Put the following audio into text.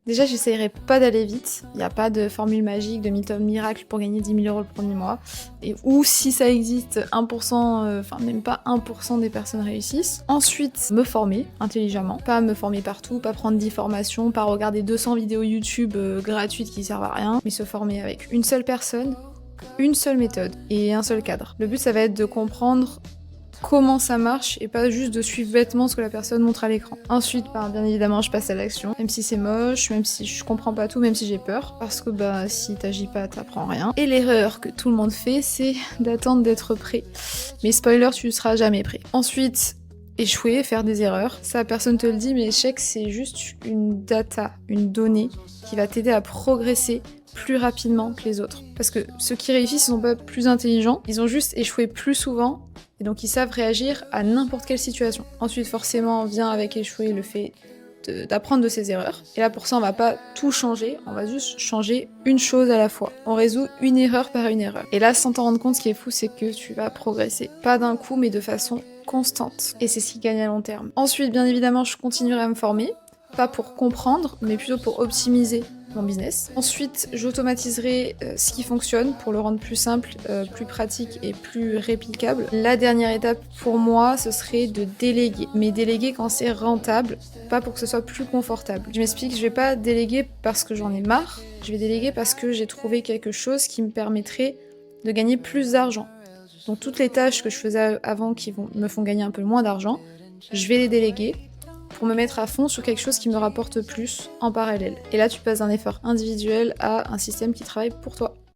Déjà, j'essayerai pas d'aller vite. Il n'y a pas de formule magique, de méthode miracle pour gagner 10 000 € le premier mois. Ou si ça existe, 1%, enfin même pas 1% des personnes réussissent. Ensuite, me former intelligemment. Pas me former partout, pas prendre 10 formations, pas regarder 200 vidéos YouTube gratuites qui servent à rien, mais se former avec une seule personne, une seule méthode et un seul cadre. Le but, ça va être de comprendre comment ça marche et pas juste de suivre bêtement ce que la personne montre à l'écran. Ensuite, bien évidemment, je passe à l'action, même si c'est moche, même si je comprends pas tout, même si j'ai peur, parce que si t'agis pas, t'apprends rien. Et l'erreur que tout le monde fait, c'est d'attendre d'être prêt. Mais spoiler, tu seras jamais prêt. Ensuite, échouer, faire des erreurs. Ça, personne te le dit, mais l'échec, c'est juste une data, une donnée qui va t'aider à progresser plus rapidement que les autres. Parce que ceux qui réussissent, ils sont pas plus intelligents, ils ont juste échoué plus souvent, et donc ils savent réagir à n'importe quelle situation. Ensuite, forcément, vient avec échouer le fait d'apprendre de ses erreurs. Et là, pour ça, on va pas tout changer, on va juste changer une chose à la fois. On résout une erreur par une erreur. Et là, sans t'en rendre compte, ce qui est fou, c'est que tu vas progresser. Pas d'un coup, mais de façon constante. Et c'est ce qui gagne à long terme. Ensuite, bien évidemment, je continuerai à me former. Pas pour comprendre, mais plutôt pour optimiser mon business. Ensuite, j'automatiserai ce qui fonctionne pour le rendre plus simple, plus pratique et plus réplicable. La dernière étape pour moi, ce serait de déléguer. Mais déléguer quand c'est rentable, pas pour que ce soit plus confortable. Je m'explique, je vais pas déléguer parce que j'en ai marre, je vais déléguer parce que j'ai trouvé quelque chose qui me permettrait de gagner plus d'argent. Donc toutes les tâches que je faisais avant qui me font gagner un peu moins d'argent, je vais les déléguer pour me mettre à fond sur quelque chose qui me rapporte plus en parallèle. Et là, tu passes d'un effort individuel à un système qui travaille pour toi.